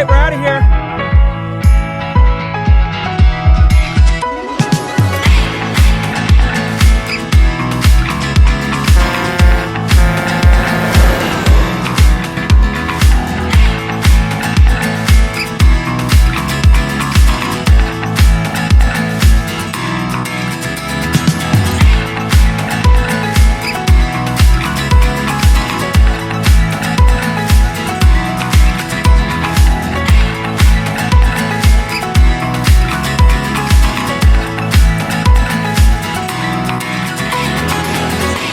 right, we're out of here.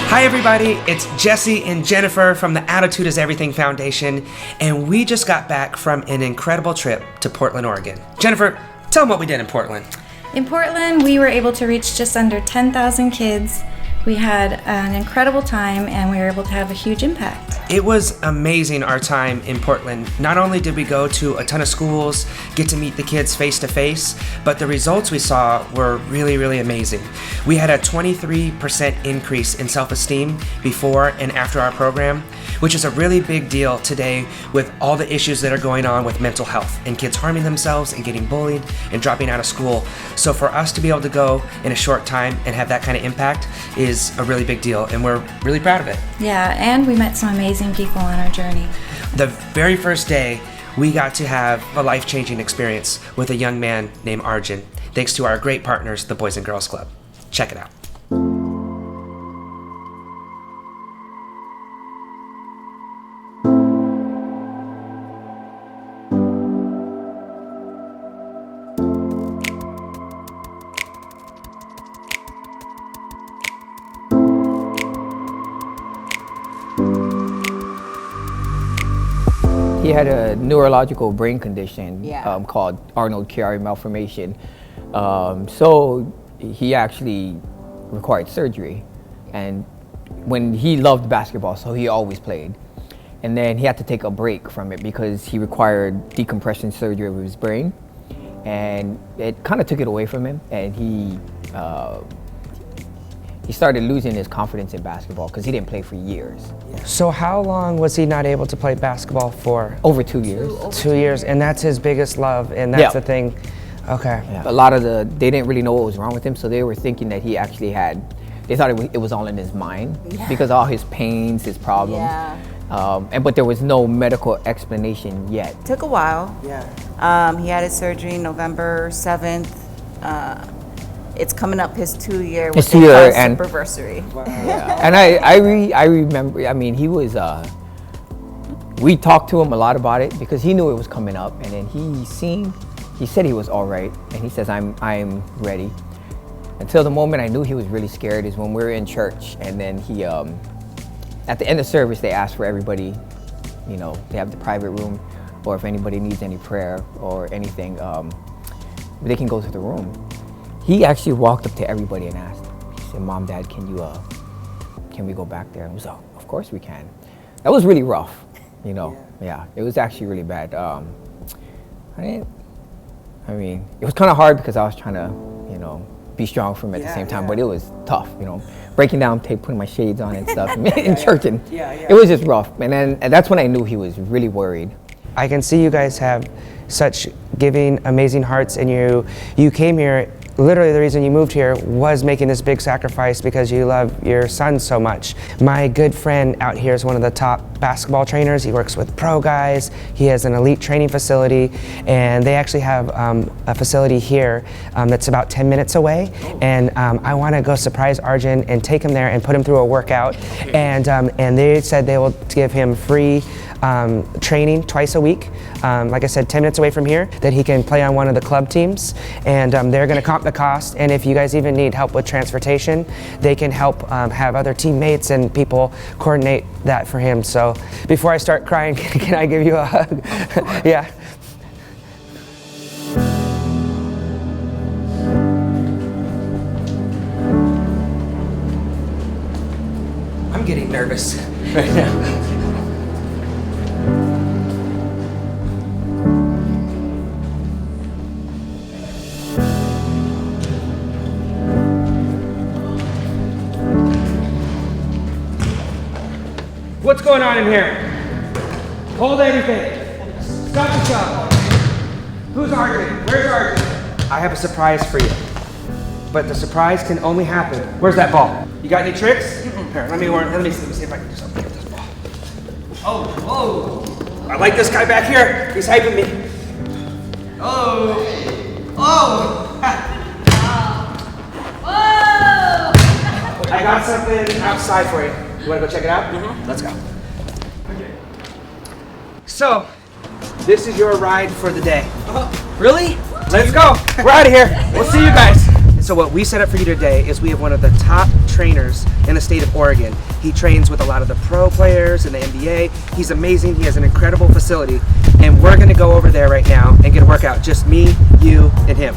Hi everybody, it's Jesse and Jennifer from the Attitude is Everything Foundation, and we just got back from an incredible trip to Portland, Oregon. Jennifer, tell them what we did in Portland. In Portland, we were able to reach just under 10,000 kids. We had an incredible time and we were able to have a huge impact. It was amazing, our time in Portland. Not only did we go to a ton of schools, get to meet the kids face to face, but the results we saw were really, really amazing. We had a 23% increase in self-esteem before and after our program, which is a really big deal today with all the issues that are going on with mental health and kids harming themselves and getting bullied and dropping out of school. So for us to be able to go in a short time and have that kind of impact is a really big deal, and we're really proud of it. Yeah, and we met some amazing people on our journey. The very first day, we got to have a life-changing experience with a young man named Arjun, thanks to our great partners, the Boys and Girls Club. Check it out. He had a neurological brain condition Yeah. called Arnold-Chiari malformation. So he actually required surgery. And when he loved basketball, so he always played. And then he had to take a break from it because he required decompression surgery of his brain. And it kind of took it away from him. And he started losing his confidence in basketball because he didn't play for years. So how long was he not able to play basketball for? Over 2 years. 2 years, and that's his biggest love, and that's Yeah. the thing. Okay. Yeah. A lot of they didn't really know what was wrong with him, so they were thinking that he actually they thought it was all in his mind because of all his pains, his problems. Yeah. But there was no medical explanation yet. Took a while. Yeah. He had his surgery November 7th. It's coming up his 2-year with His 2-year the and- anniversary. Yeah. And I remember, I mean, he was, we talked to him a lot about it because he knew it was coming up, and then he said he was all right, and he says, I'm ready. Until the moment I knew he was really scared is when we were in church, and then he, at the end of service, they asked for everybody, you know, they have the private room, or if anybody needs any prayer or anything, they can go to the room. He actually walked up to everybody and asked, he said, Mom, Dad, can we go back there? And we said, oh, of course we can. That was really rough, you know. Yeah, it was actually really bad. It was kind of hard because I was trying to, you know, be strong for him at the same time, but it was tough, you know, breaking down tape, putting my shades on and stuff in church, and it was just rough. And that's when I knew he was really worried. I can see you guys have such giving, amazing hearts, and you came here. Literally the reason you moved here was making this big sacrifice because you love your son so much. My good friend out here is one of the top basketball trainers. He works with pro guys. He has an elite training facility, and they actually have a facility here that's about 10 minutes away. And I want to go surprise Arjun and take him there and put him through a workout. And they said they will give him free training twice a week. Like I said, 10 minutes away from here, that he can play on one of the club teams, and they're going to comp the cost. And if you guys even need help with transportation, they can help have other teammates and people coordinate that for him. So before I start crying, can I give you a hug? Yeah. I'm getting nervous right now. What's going on in here? Hold anything. Stop the shot. Who's Arjun? Where's Arjun? I have a surprise for you. But the surprise can only happen. Where's that ball? You got any tricks? Here, let me see if I can do something with this ball. Oh. I like this guy back here. He's hyping me. I got something outside for you. You wanna go check it out? Let's go. So, this is your ride for the day. Really? Let's go. We're out of here. We'll see you guys. So what we set up for you today is we have one of the top trainers in the state of Oregon. He trains with a lot of the pro players in the NBA. He's amazing. He has an incredible facility. And we're gonna go over there right now and get a workout. Just me, you, and him.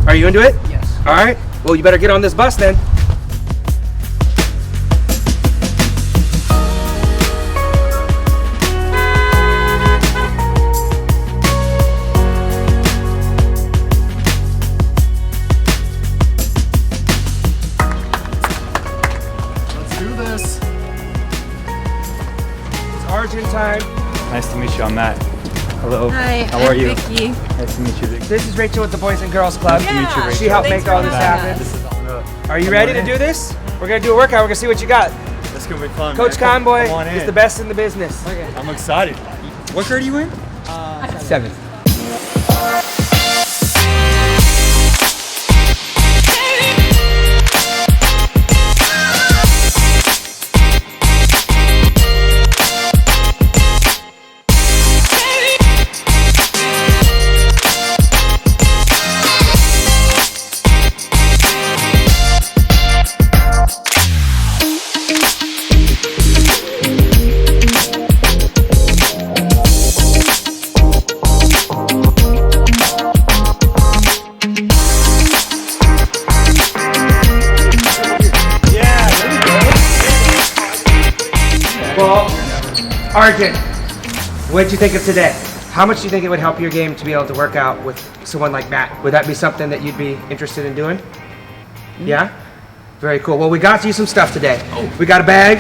Are you into it? Yes. All right. Well, you better get on this bus then. Arjun time. Nice to meet you. I'm Matt. Hello. Hi, How are I'm you? Vicky. Nice to meet you, Vicky. This is Rachel with the Boys and Girls Club. Nice to meet you, Rachel. She helped Thanks make all for this having happen. This is Are you ready to do this? We're gonna do a workout. We're gonna see what you got. This is gonna be fun. Coach man. Conboy Come on is in. the best in the business. I'm excited. What grade are you in? 7th. Well, Arjun, what'd you think of today? How much do you think it would help your game to be able to work out with someone like Matt? Would that be something that you'd be interested in doing? Yeah? Very cool. Well, we got you some stuff today. We got a bag.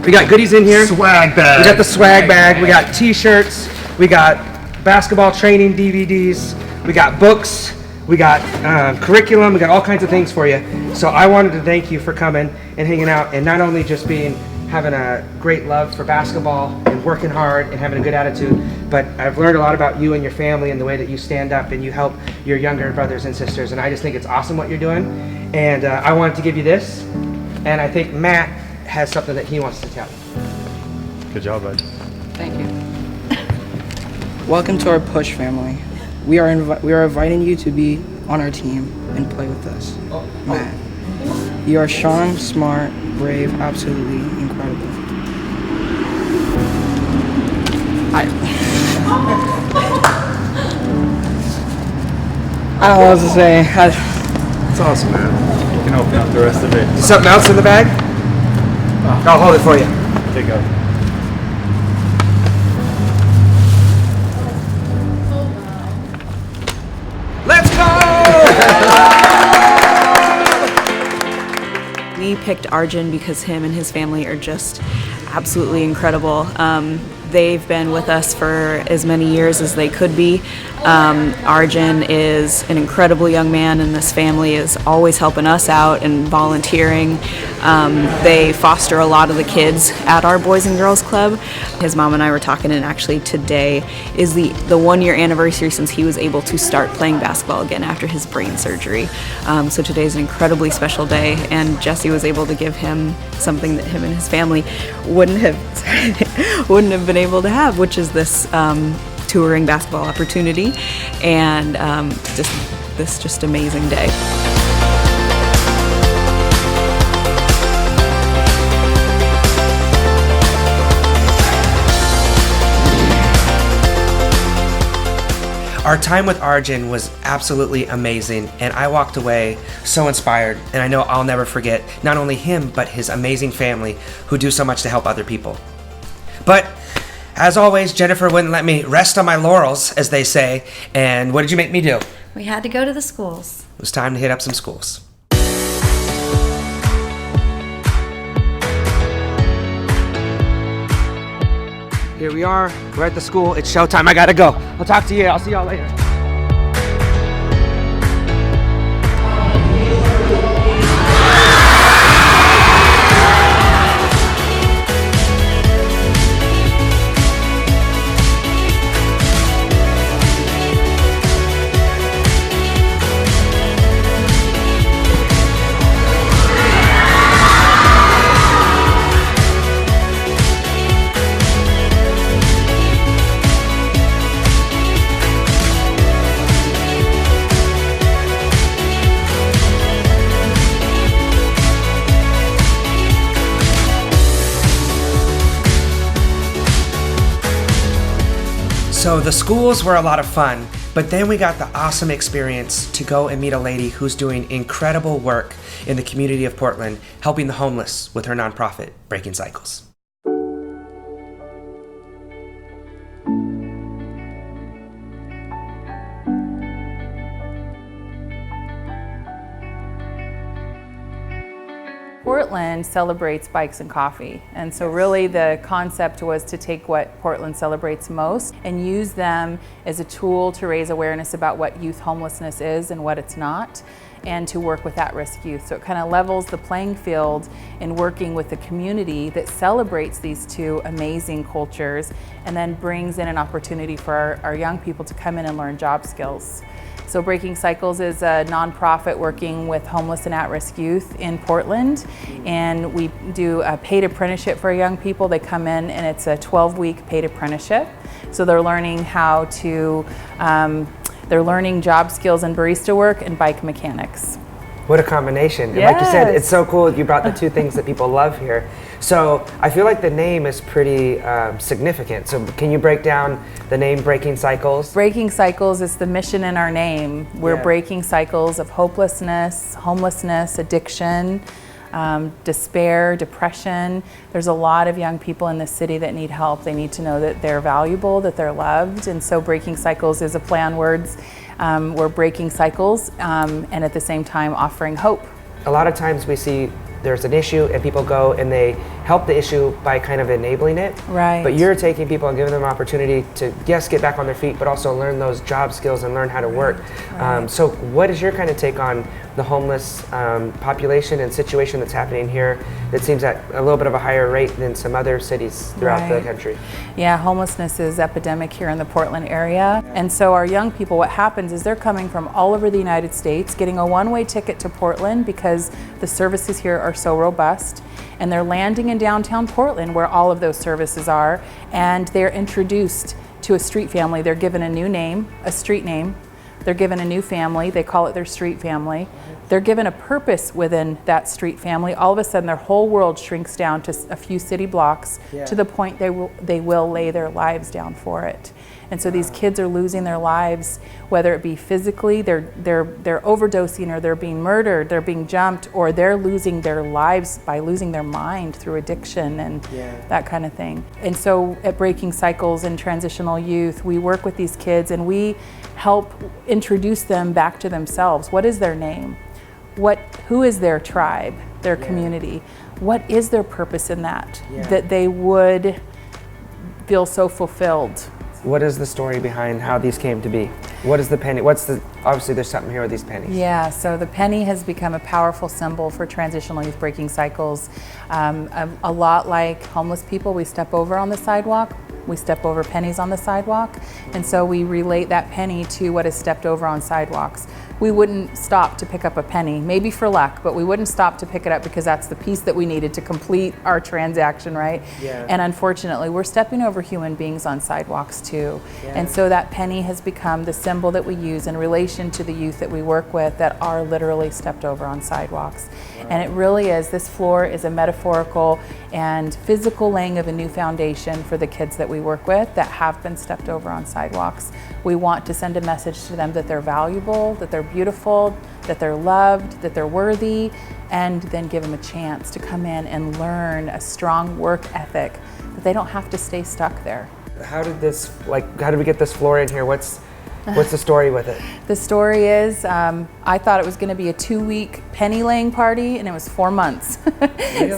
We got goodies in here. Swag bag. We got the swag bag. We got t-shirts. We got basketball training DVDs. We got books. We got curriculum. We got all kinds of things for you. So I wanted to thank you for coming and hanging out and not only just having a great love for basketball and working hard and having a good attitude, but I've learned a lot about you and your family and the way that you stand up and you help your younger brothers and sisters, and I just think it's awesome what you're doing. And I wanted to give you this, and I think Matt has something that he wants to tell you. Good job, bud. Thank you. Welcome to our Push family. We are inviting you to be on our team and play with us. Matt, you are strong, smart, brave, absolutely incredible. I don't know what to say. It's awesome, man. You can open up the rest of it. Something else in the bag? I'll hold it for you. Take up. Let's go! We picked Arjun because him and his family are just absolutely incredible. They've been with us for as many years as they could be. Arjun is an incredible young man, and this family is always helping us out and volunteering. They foster a lot of the kids at our Boys and Girls Club. His mom and I were talking, and actually today is the 1 year anniversary since he was able to start playing basketball again after his brain surgery. So today is an incredibly special day, and Jesse was able to give him something that him and his family wouldn't have been able to have, which is this touring basketball opportunity, and just amazing day. Our time with Arjun was absolutely amazing, and I walked away so inspired, and I know I'll never forget not only him, but his amazing family who do so much to help other people. But as always, Jennifer wouldn't let me rest on my laurels, as they say, and what did you make me do? We had to go to the schools. It was time to hit up some schools. Here we are, we're at the school, it's showtime, I gotta go. I'll talk to you, I'll see y'all later. So the schools were a lot of fun, but then we got the awesome experience to go and meet a lady who's doing incredible work in the community of Portland, helping the homeless with her nonprofit, Breaking Cycles. Portland celebrates bikes and coffee, and so really the concept was to take what Portland celebrates most and use them as a tool to raise awareness about what youth homelessness is and what it's not, and to work with at-risk youth. So it kind of levels the playing field in working with the community that celebrates these two amazing cultures, and then brings in an opportunity for our young people to come in and learn job skills. So Breaking Cycles is a nonprofit working with homeless and at-risk youth in Portland, and we do a paid apprenticeship for young people. They come in and it's a 12-week paid apprenticeship. So they're learning how to, they're learning job skills in barista work and bike mechanics. What a combination. And Yes. like you said, it's so cool you brought the two things that people love here. So I feel like the name is pretty significant. So can you break down the name Breaking Cycles? Breaking Cycles is the mission in our name. We're Yeah. breaking cycles of hopelessness, homelessness, addiction, despair, depression. There's a lot of young people in the city that need help. They need to know that they're valuable, that they're loved, and so Breaking Cycles is a play on words. We're breaking cycles and at the same time offering hope. A lot of times we see there's an issue and people go and they help the issue by kind of enabling it. Right. But you're taking people and giving them an opportunity to, yes, get back on their feet, but also learn those job skills and learn how to work. Right. So what is your kind of take on the homeless population and situation that's happening here that seems at a little bit of a higher rate than some other cities throughout the Right. country? Yeah, homelessness is epidemic here in the Portland area. And so our young people, what happens is they're coming from all over the United States, getting a one-way ticket to Portland because the services here are so robust. And they're landing in downtown Portland where all of those services are. And they're introduced to a street family. They're given a new name, a street name. They're given a new family. They call it their street family. They're given a purpose within that street family. All of a sudden, their whole world shrinks down to a few city blocks to the point they will lay their lives down for it. And so these kids are losing their lives, whether it be physically, they're overdosing, or they're being murdered, they're being jumped, or they're losing their lives by losing their mind through addiction and that kind of thing. And so at Breaking Cycles and Transitional Youth, we work with these kids and we help introduce them back to themselves. What is their name? Who is their tribe, their community? What is their purpose in that? That they would feel so fulfilled. What is the story behind how these came to be? What is the penny? Obviously there's something here with these pennies. Yeah, so the penny has become a powerful symbol for Transitional Youth Breaking Cycles. A lot like homeless people, we step over on the sidewalk. We step over pennies on the sidewalk, and so we relate that penny to what is stepped over on sidewalks. We wouldn't stop to pick up a penny, maybe for luck, but we wouldn't stop to pick it up because that's the piece that we needed to complete our transaction, right? Yeah. And unfortunately, we're stepping over human beings on sidewalks too. And so that penny has become the symbol that we use in relation to the youth that we work with that are literally stepped over on sidewalks. And it really is, this floor is a metaphorical and physical laying of a new foundation for the kids that we work with that have been stepped over on sidewalks. We want to send a message to them that they're valuable, that they're beautiful, that they're loved, that they're worthy, and then give them a chance to come in and learn a strong work ethic, that they don't have to stay stuck there. How did we get this floor in here? What's the story with it? The story is, I thought it was going to be a 2-week penny laying party, and it was 4 months.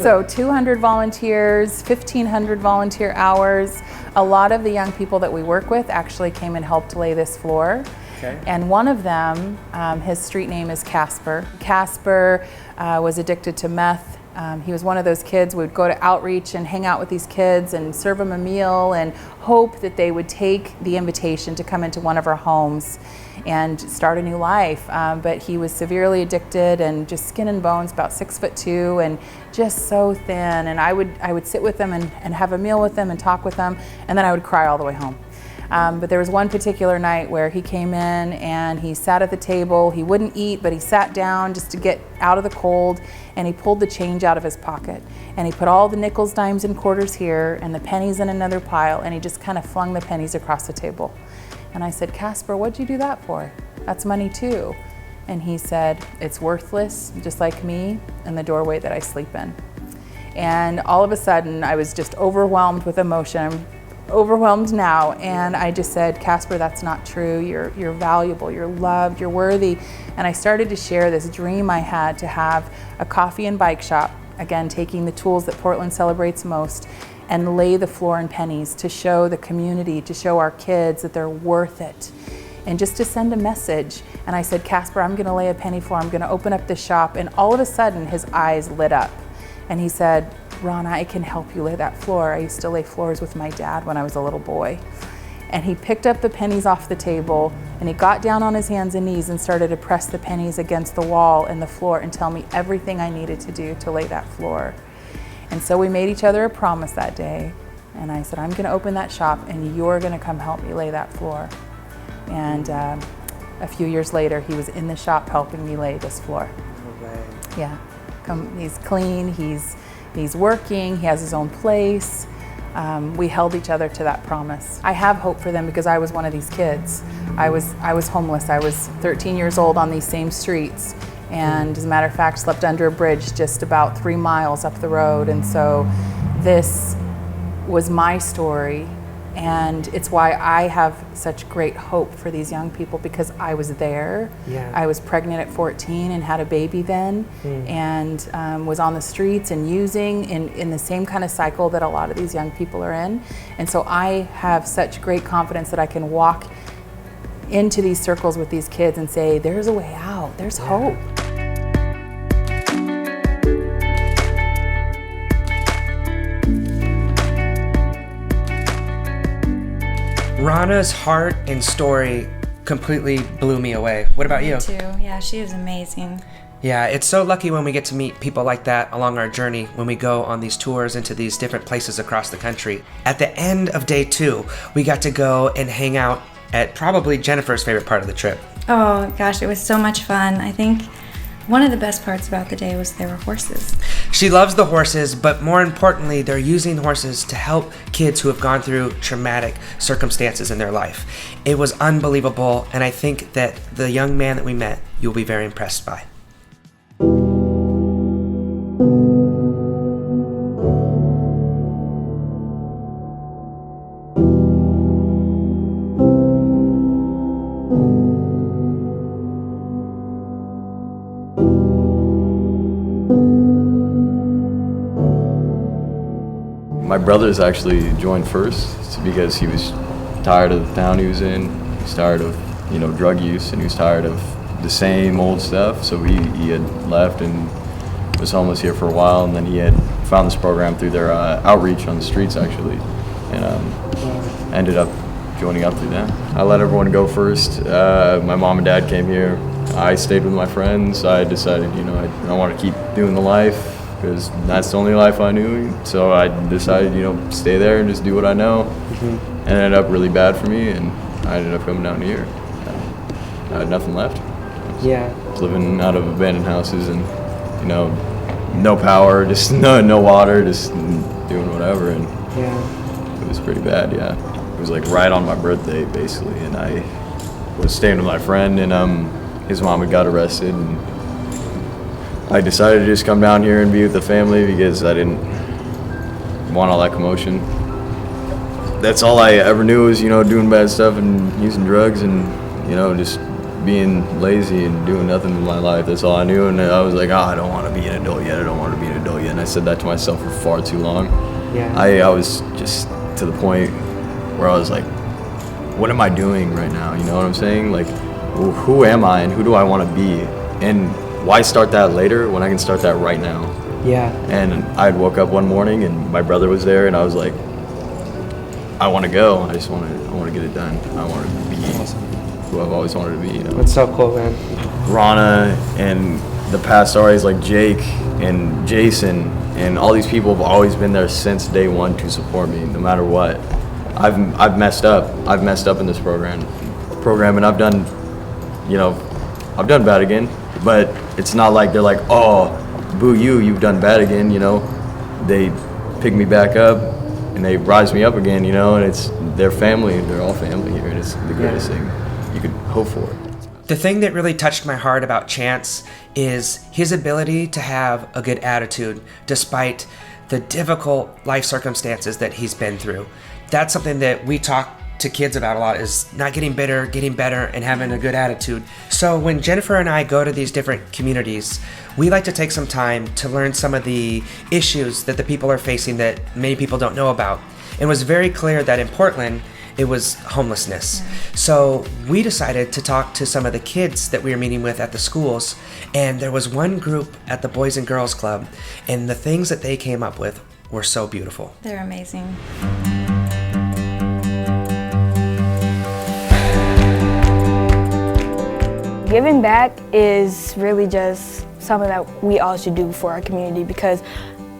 So 200 volunteers, 1,500 volunteer hours. A lot of the young people that we work with actually came and helped lay this floor. Okay. And one of them, his street name is Casper. Casper was addicted to meth. He was one of those kids. We would go to outreach and hang out with these kids and serve them a meal and hope that they would take the invitation to come into one of our homes and start a new life. But he was severely addicted and just skin and bones, about 6'2", and just so thin. And I would sit with them and have a meal with them and talk with them, and then I would cry all the way home. But there was one particular night where he came in and he sat at the table. He wouldn't eat, but he sat down just to get out of the cold, and he pulled the change out of his pocket. And he put all the nickels, dimes, and quarters here and the pennies in another pile, and he just kind of flung the pennies across the table. And I said, Casper, what'd you do that for? That's money too. And he said, it's worthless, just like me and the doorway that I sleep in. And all of a sudden, I was just overwhelmed with emotion. I'm overwhelmed now, and I just said, Casper, that's not true. You're valuable, you're loved, you're worthy. And I started to share this dream I had to have a coffee and bike shop, again, taking the tools that Portland celebrates most, and lay the floor in pennies to show the community, to show our kids that they're worth it. And just to send a message. And I said, Casper, I'm gonna lay a penny floor, I'm gonna open up the shop. And all of a sudden, his eyes lit up. And he said, Ronna, I can help you lay that floor. I used to lay floors with my dad when I was a little boy. And he picked up the pennies off the table, and he got down on his hands and knees and started to press the pennies against the wall and the floor and tell me everything I needed to do to lay that floor. And so we made each other a promise that day. And I said, I'm gonna open that shop, and you're gonna come help me lay that floor. And a few years later, he was in the shop helping me lay this floor. Yeah, he's clean, he's working, he has his own place. We held each other to that promise. I have hope for them because I was one of these kids. I was homeless. I was 13 years old on these same streets. And as a matter of fact, slept under a bridge just about 3 miles up the road. And so this was my story. And it's why I have such great hope for these young people, because I was there. Yeah. I was pregnant at 14 and had a baby then, and was on the streets and using in the same kind of cycle that a lot of these young people are in. And so I have such great confidence that I can walk into these circles with these kids and say, there's a way out, there's hope. Ronna's heart and story completely blew me away. What about you? Me too. Yeah, she was amazing. Yeah, it's so lucky when we get to meet people like that along our journey when we go on these tours into these different places across the country. At the end of day 2, we got to go and hang out at probably Jennifer's favorite part of the trip. Oh gosh, it was so much fun. I think one of the best parts about the day was there were horses. She loves the horses, but more importantly, they're using horses to help kids who have gone through traumatic circumstances in their life. It was unbelievable, and I think that the young man that we met, you'll be very impressed by. My brother's actually joined first because he was tired of the town he was in. He was tired of, drug use, and he was tired of the same old stuff. So he had left and was homeless here for a while, and then he had found this program through their outreach on the streets actually, and ended up joining up through them. I let everyone go first. My mom and dad came here. I stayed with my friends. I decided, I want to keep doing the life, because that's the only life I knew. So I decided, stay there and just do what I know. And it ended up really bad for me, and I ended up coming down here. I had nothing left. Yeah. I was living out of abandoned houses and, no power, just no water, just doing whatever. And Yeah. it was pretty bad, yeah. It was like right on my birthday, basically. And I was staying with my friend, and his mom had got arrested. And I decided to just come down here and be with the family because I didn't want all that commotion. That's all I ever knew was, doing bad stuff and using drugs and, just being lazy and doing nothing with my life. That's all I knew. And I was like, I don't want to be an adult yet. I don't want to be an adult yet. And I said that to myself for far too long. Yeah. I was just to the point where I was like, what am I doing right now? You know what I'm saying? Like, who am I and who do I want to be? And why start that later when I can start that right now? Yeah. And I woke up one morning and my brother was there, and I was like, I want to go. I want to get it done. I want to be who I've always wanted to be. That's so cool, man. Ronna and the past stories like Jake and Jason and all these people have always been there since day one to support me, no matter what. I've messed up. I've messed up in this program, and I've done bad again. But it's not like they're like, oh, boo you, you've done bad again. They pick me back up and they rise me up again. And it's their family. They're all family here, and it's the greatest thing you could hope for. The thing that really touched my heart about Chance is his ability to have a good attitude despite the difficult life circumstances that he's been through. That's something that we talk to kids about a lot, is not getting bitter, getting better, and having a good attitude. So when Jennifer and I go to these different communities, we like to take some time to learn some of the issues that the people are facing that many people don't know about. It was very clear that in Portland, it was homelessness. So we decided to talk to some of the kids that we were meeting with at the schools, and there was one group at the Boys and Girls Club, and the things that they came up with were so beautiful. They're amazing. Giving back is really just something that we all should do for our community, because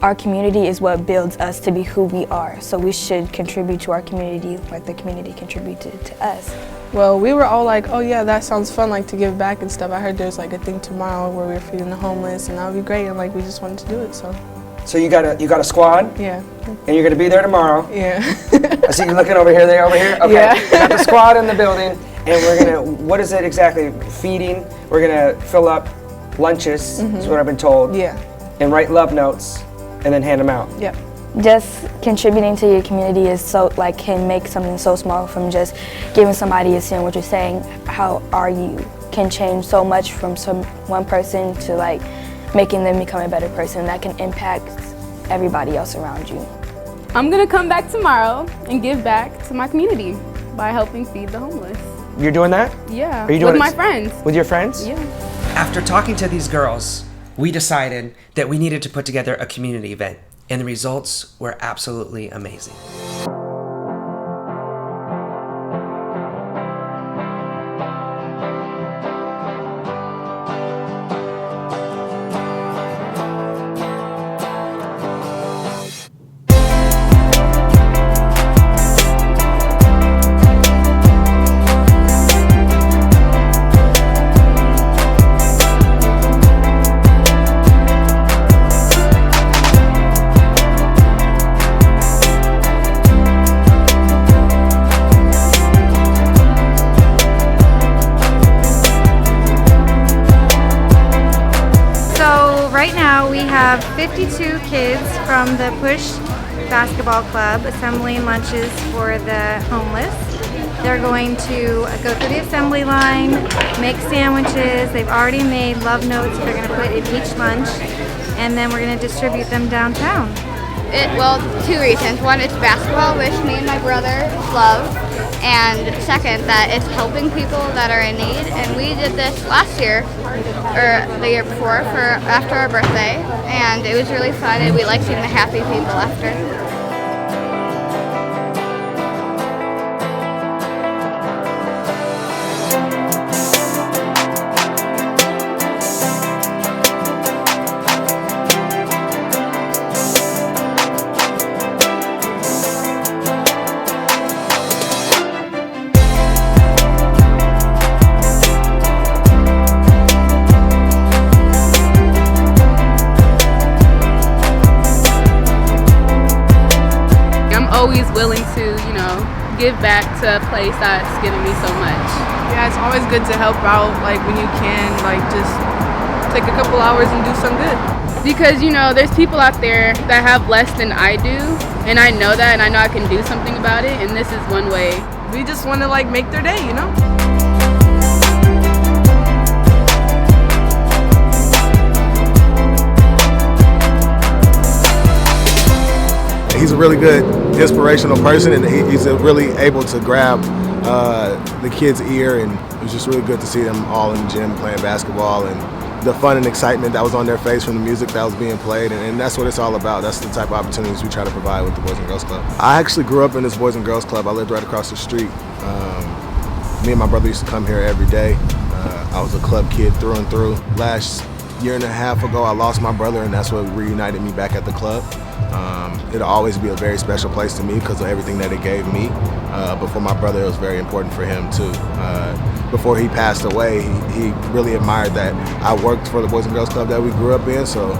our community is what builds us to be who we are. So we should contribute to our community like the community contributed to us. Well, we were all like, oh yeah, that sounds fun, like to give back and stuff. I heard there's like a thing tomorrow where we're feeding the homeless, and that would be great, and like we just wanted to do it, so. So you got a squad? Yeah. And you're gonna be there tomorrow? Yeah. I see you looking over here, over here? Okay, Yeah. We got the squad in the building, and we're gonna, what is it exactly? Feeding, we're gonna fill up lunches, is what I've been told. Yeah. And write love notes, and then hand them out. Yeah. Just contributing to your community is so, like, can make something so small from just giving somebody a sandwich or saying, how are you, can change so much from one person to like making them become a better person that can impact everybody else around you. I'm gonna come back tomorrow and give back to my community by helping feed the homeless. You're doing that? Yeah, Are you doing with it my friends. With your friends? Yeah. After talking to these girls, we decided that we needed to put together a community event, and the results were absolutely amazing. Right now we have 52 kids from the Push Basketball Club assembling lunches for the homeless. They're going to go through the assembly line, make sandwiches. They've already made love notes they're going to put in each lunch, and then we're going to distribute them downtown. Well, two reasons. One, it's basketball, which me and my brother love. And second, that it's helping people that are in need. And we did this last year, or the year before, after our birthday. And it was really fun, and we like seeing the happy people after. Always willing to, give back to a place that's given me so much. Yeah, it's always good to help out, like when you can, like just take a couple hours and do some good. Because, there's people out there that have less than I do, and I know that, and I know I can do something about it, and this is one way. We just want to like make their day, He's a really good, inspirational person, and he's really able to grab the kids' ear, and it was just really good to see them all in the gym playing basketball, and the fun and excitement that was on their face from the music that was being played, and that's what it's all about. That's the type of opportunities we try to provide with the Boys and Girls Club. I actually grew up in this Boys and Girls Club. I lived right across the street. Me and my brother used to come here every day. I was a club kid through and through. Last year and a half ago, I lost my brother, and that's what reunited me back at the club. It'll always be a very special place to me because of everything that it gave me. But for my brother, it was very important for him too. Before he passed away, he really admired that I worked for the Boys and Girls Club that we grew up in. So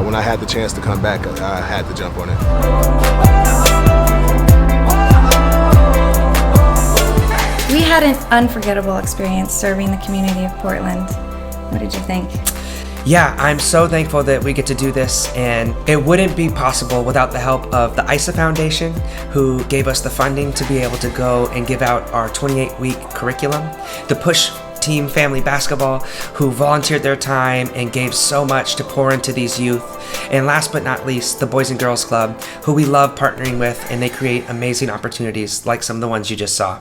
when I had the chance to come back, I had to jump on it. We had an unforgettable experience serving the community of Portland. What did you think? Yeah, I'm so thankful that we get to do this, and it wouldn't be possible without the help of the ISA Foundation, who gave us the funding to be able to go and give out our 28-week curriculum, the Push Team Family Basketball, who volunteered their time and gave so much to pour into these youth, and last but not least, the Boys and Girls Club, who we love partnering with, and they create amazing opportunities like some of the ones you just saw.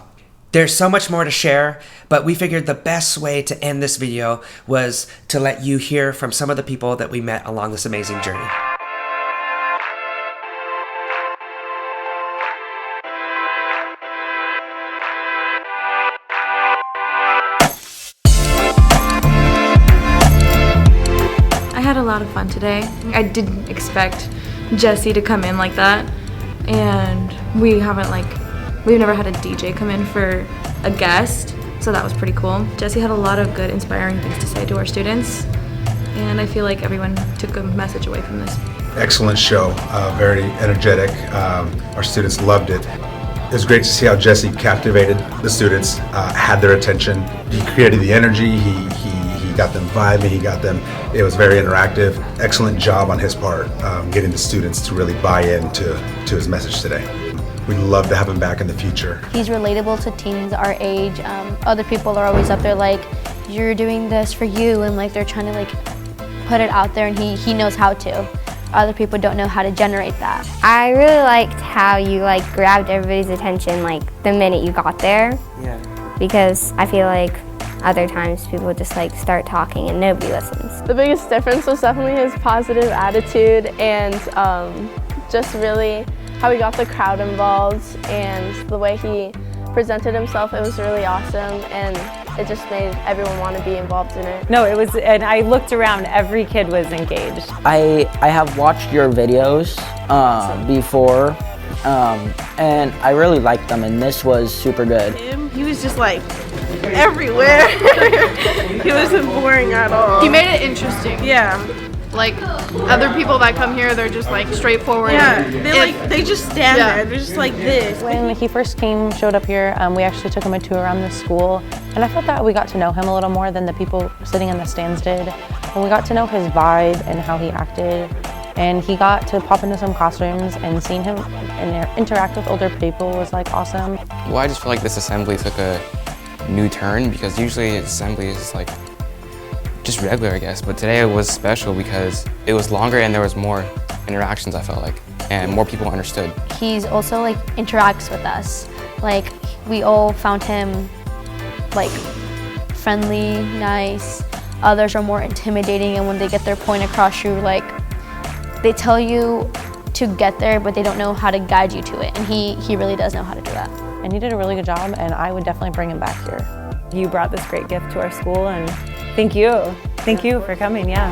There's so much more to share, but we figured the best way to end this video was to let you hear from some of the people that we met along this amazing journey. I had a lot of fun today. I didn't expect Jesse to come in like that, and we've never had a DJ come in for a guest, so that was pretty cool. Jesse had a lot of good, inspiring things to say to our students, and I feel like everyone took a message away from this. Excellent show, very energetic. Our students loved it. It was great to see how Jesse captivated the students, had their attention. He created the energy, he got them vibing, it was very interactive. Excellent job on his part, getting the students to really buy into his message today. We'd love to have him back in the future. He's relatable to teens our age. Other people are always up there like, you're doing this for you, and like they're trying to like put it out there, and he knows how to. Other people don't know how to generate that. I really liked how you like grabbed everybody's attention like the minute you got there. Yeah. Because I feel like other times people just like start talking and nobody listens. The biggest difference was definitely his positive attitude and just really how he got the crowd involved and the way he presented himself. It was really awesome, and it just made everyone want to be involved in it. No, it was, and I looked around, every kid was engaged. I have watched your videos before, and I really liked them, and this was super good. He was just like everywhere. He wasn't boring at all. He made it interesting. Yeah. Like other people that come here, they're just like straightforward. Yeah, they just stand there. They're just like this. When he first showed up here, we actually took him a tour around the school, and I felt that we got to know him a little more than the people sitting in the stands did. And we got to know his vibe and how he acted, and he got to pop into some classrooms, and seeing him interact with older people was like awesome. Well, I just feel like this assembly took a new turn, because usually assembly is like just regular, I guess, but today it was special because it was longer and there was more interactions, I felt like, and more people understood. He's also like interacts with us. Like we all found him like friendly, nice. Others are more intimidating, and when they get their point across, you like they tell you to get there, but they don't know how to guide you to it, and he really does know how to do that. And he did a really good job, and I would definitely bring him back here. You brought this great gift to our school, and thank you. Thank you for coming, yeah.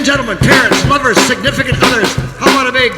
Gentlemen, parents, lovers, significant others, how about a big